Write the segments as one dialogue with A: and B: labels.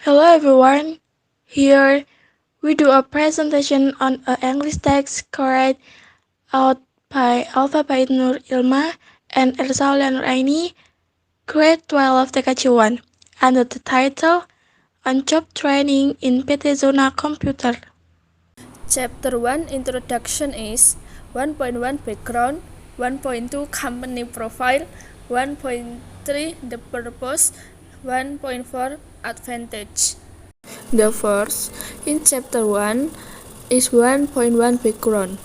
A: Hello everyone. Here we do a presentation on an English text carried out by Alfa by Ilma and Ersan Nur'aini, grade 12 TKJ1, under the title On Job Training in PT Zona Computer.
B: Chapter 1 Introduction is 1.1 Background, 1.2 Company Profile, 1.3 The Purpose, 1.4 Advantage. The first in Chapter 1 is 1.1 Background.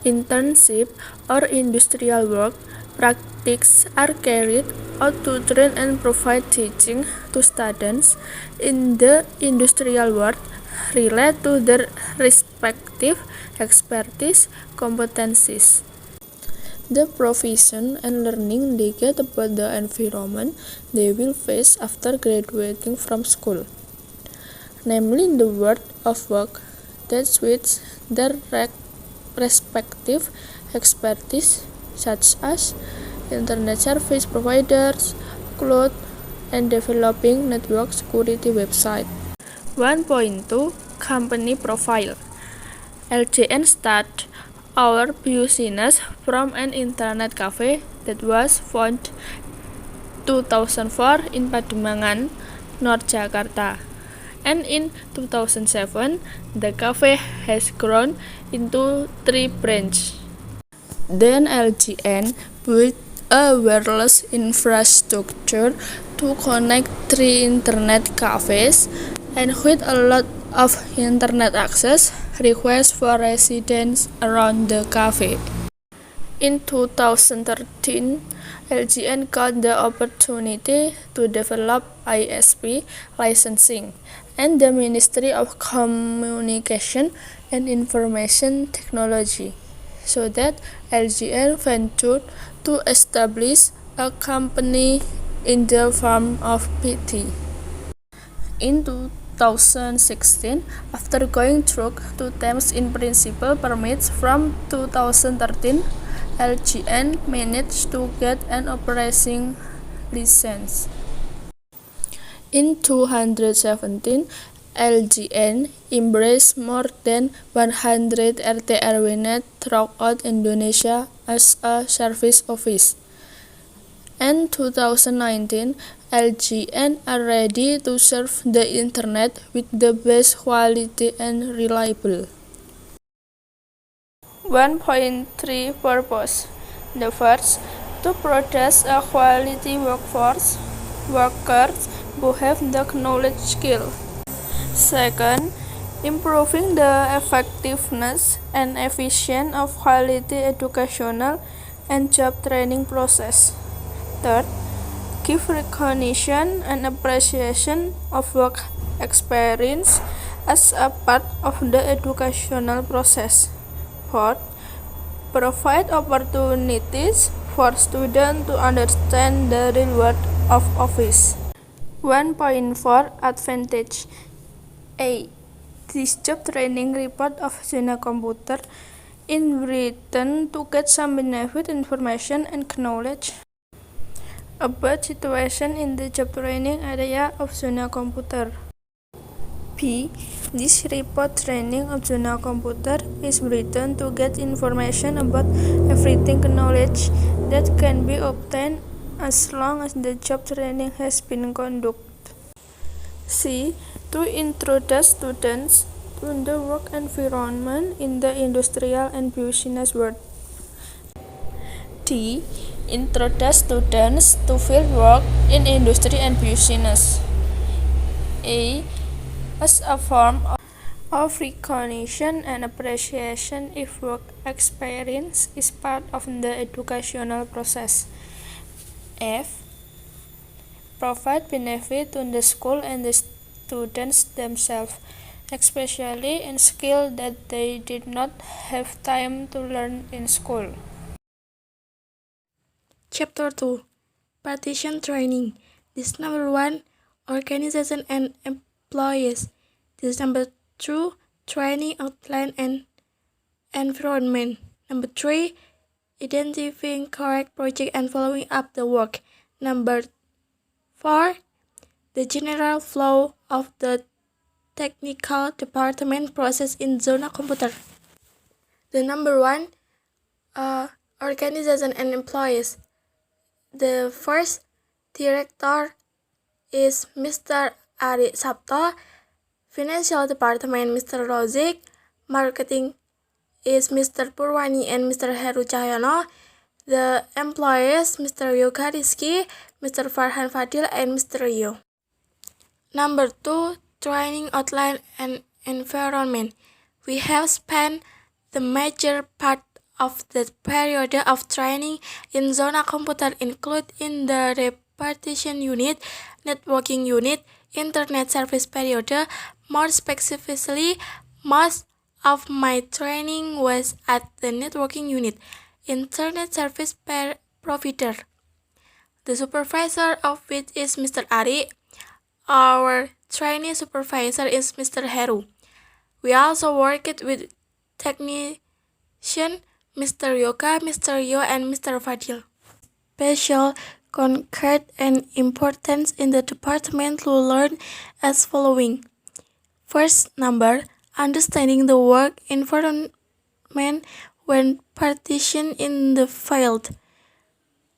B: Internship or industrial work practices are carried out to train and provide teaching to students in the industrial world relate to their respective expertise competencies. The provision and learning they get about the environment they will face after graduating from school, namely the world of work that suits their respective expertise, such as internet service providers, cloud, and developing network security website. 1.2 Company Profile. LJN start our business from an internet cafe that was founded 2004 in Pademangan, North Jakarta. And in 2007, the cafe has grown into 3 branches. Then LGN built a wireless infrastructure to connect 3 internet cafes, and with a lot of internet access requests for residents around the cafe. In 2013, LGN got the opportunity to develop ISP licensing, and the Ministry of Communication and Information Technology, so that LGN ventured to establish a company in the form of PT. In 2016, after going through 2 terms in principle permits from 2013, LGN managed to get an operating license. In 2017, LGN embraced more than 100 RT/RW throughout Indonesia as a service office. In 2019, LGN are ready to serve the internet with the best quality and reliable. 1.3 Purpose. The first, to produce a quality workforce, workers who have the knowledge skill. Second, improving the effectiveness and efficiency of quality educational and job training process. Third, give recognition and appreciation of work experience as a part of the educational process. Fourth, provide opportunities for students to understand the real world of office. 1.4 Advantage. A. This job training report of Zona Computer in written to get some benefit information and knowledge about situation in the job training area of Zona Computer. B. This report training of Zona Computer is written to get information about everything knowledge that can be obtained as long as the job training has been conducted. C. To introduce students to the work environment in the industrial and business world. D. Introduce students to field work in industry and business. A. As a form of recognition and appreciation if work experience is part of the educational process. F. Provide benefit to the school and the students themselves, especially in skills that they did not have time to learn in school.
A: Chapter 2 Partition Training. This number 1 Organization and Employees. This number 2 Training Outline and Environment. Number 3 Identifying correct project and following up the work. Number 4 the general flow of the technical department process in zona computer. The number one, organization and employees. The first director is Mr. Ari Sabto, Financial Department Mr. Rozik, Marketing is Mr. Purwani and Mr. Heru Cahyono, the employees Mr. Yoga Rizky, Mr. Farhan Fadil and Mr. Rio. Number two, training outline and environment. We have spent the major part of the period of training in zona computer include in the repartition unit, networking unit, internet service period. More specifically, most of my training was at the networking unit, internet service provider. The supervisor of which is Mr. Ari. Our trainee supervisor is Mr. Heru. We also worked with technician Mr. Yoga, Mr. Yo, and Mr. Fadil. Special, concrete, and importance in the department to learn as following. First, number, understanding the work environment when partitioned in the field.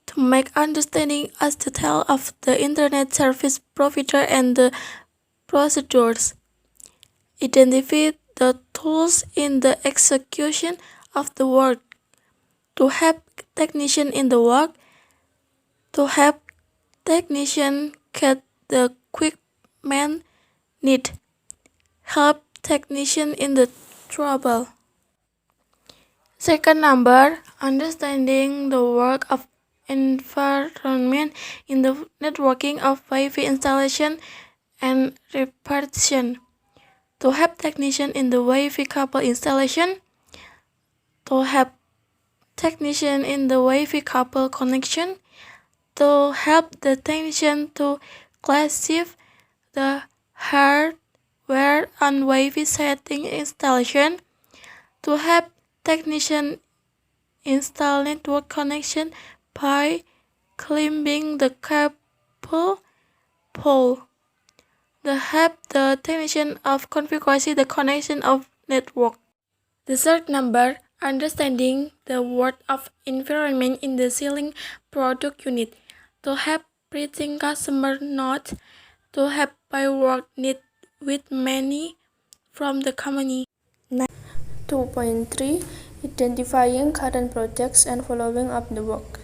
A: To make understanding as detail of the internet service provider and the procedures. Identify the tools in the execution of the work. To help technician in the work. To help technician get the equipment need. Help technician in the trouble. Second number, understanding the work of environment in the networking of Wi-Fi installation and repartition. To help technician in the Wi-Fi cable installation. To help technician in the Wi-Fi cable connection. To help the technician to classify the hardware on Wi-Fi setting installation. To help technician install network connection by climbing the cable pole. To help the technician of configuring the connection of network. The third number, understanding the word of environment in the selling product unit. To help reaching customer notes. To help buy work need with many from the company.
B: 2.3 Identifying current projects and following up the work.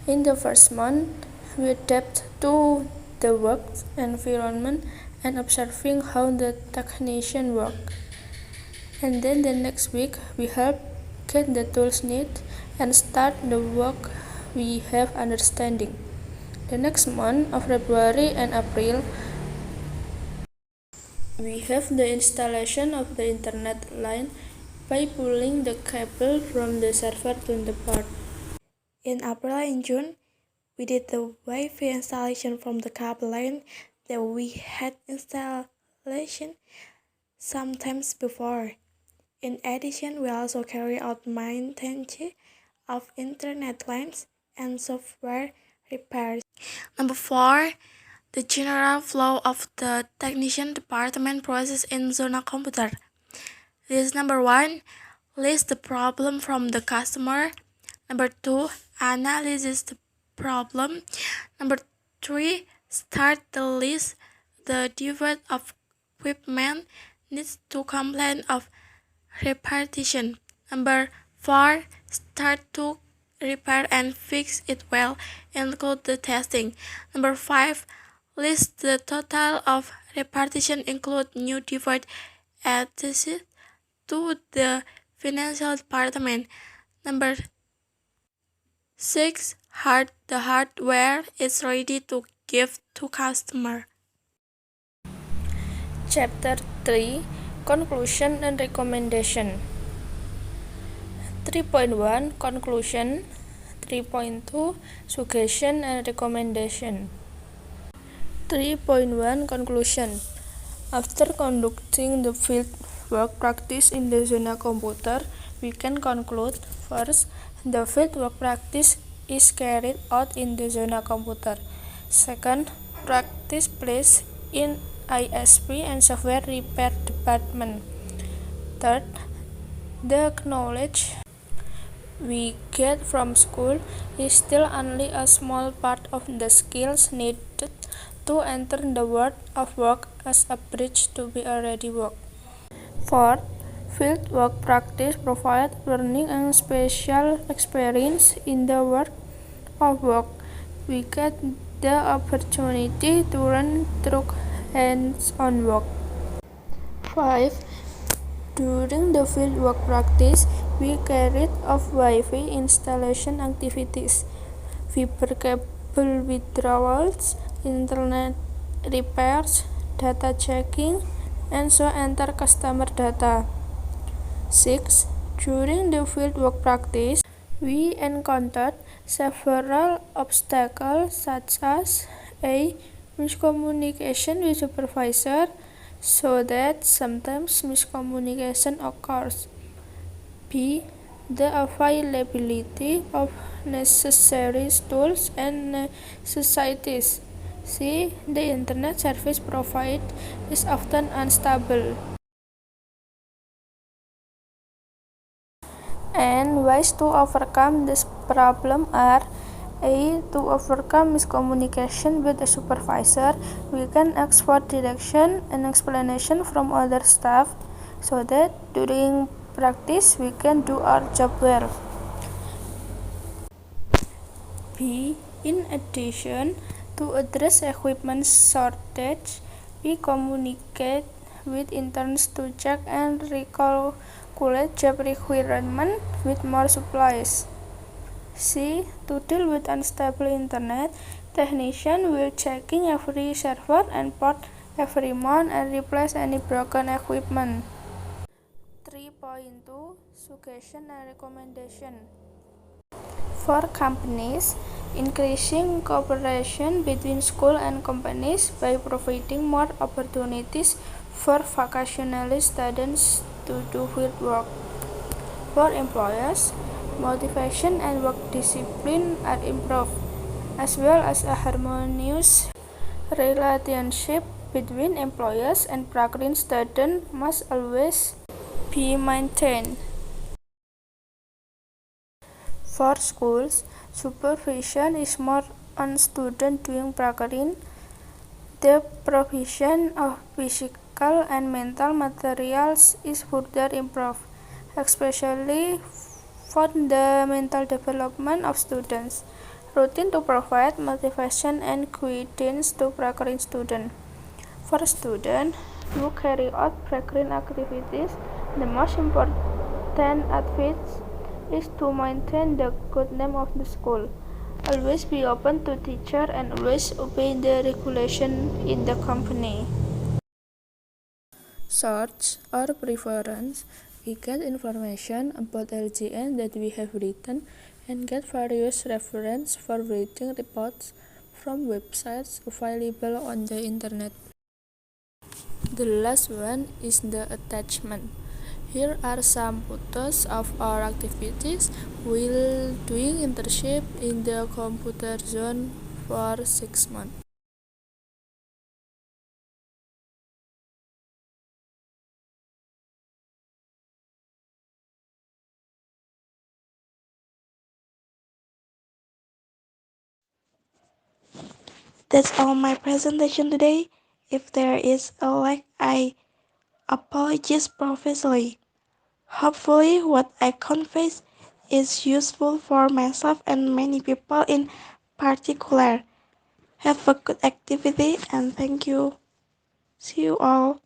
B: In the first month, we adapt to the work environment and observing how the technician work. And then the next week, we help get the tools needed and start the work we have understanding. The next month of February and April, we have the installation of the internet line by pulling the cable from the server to the board.
A: In April and June, we did the Wi-Fi installation from the cable line that we had installation sometimes before. In addition, we also carry out maintenance of internet lines and software repairs. Number 4, the general flow of the technician department process in zona computer. This is number 1, list the problem from the customer. Number 2, analyze the problem. Number 3, start the list the type of equipment needs to complain of repartition. Number 4, start to repair and fix it well, include the testing. Number 5, list the total of repartition, include new device attached to the financial department. Number 6, the hardware is ready to give to customer.
B: Chapter 3 Conclusion and Recommendation. 3.1 Conclusion. 3.2 Suggestion and Recommendation. 3.1 Conclusion. After conducting the field work practice in the zona computer, we can conclude: first, the field work practice is carried out in the zona computer. Second, practice plays in ISP and software repair department. Third, the knowledge we get from school is still only a small part of the skills needed to enter the world of work as a bridge to be already work. Fourth, field work practice provides learning and special experience in the world of work. We get the opportunity to learn through hands-on work. 5. During the fieldwork practice, we carried out Wi-Fi installation activities, fiber cable withdrawals, internet repairs, data checking, and so enter customer data. 6. During the fieldwork practice, we encountered several obstacles such as a miscommunication with supervisor, so that sometimes miscommunication occurs. B. The availability of necessary tools and necessities. C. The internet service provided is often unstable. And ways to overcome this problem are: A. To overcome miscommunication with the supervisor, we can ask for direction and explanation from other staff so that during practice we can do our job well. B. In addition, to address equipment shortage, we communicate with interns to check and recalculate job requirement with more supplies. C. To deal with unstable internet, technicians will checking every server and port every month and replace any broken equipment. 3.2 Suggestion and recommendation. For companies, increasing cooperation between school and companies by providing more opportunities for vocational students to do field work. For employers, motivation and work discipline are improved, as well as a harmonious relationship between employers and practicing students must always be maintained. For schools, supervision is more on students doing practicing. The provision of physical and mental materials is further improved, especially for the mental development of students. Routine to provide motivation and guidance to practicing students. For students who carry out practicing activities, the most important advice is to maintain the good name of the school. Always be open to teacher and always obey the regulation in the company. Search or preference. We get information about LGN that we have written and get various reference for reading reports from websites available on the internet. The last one is the attachment. Here are some photos of our activities while doing internship in the computer zone for 6 months.
A: That's all my presentation today. If there is a lack, I apologize profusely. Hopefully, what I convey is useful for myself and many people in particular. Have a good activity and thank you. See you all.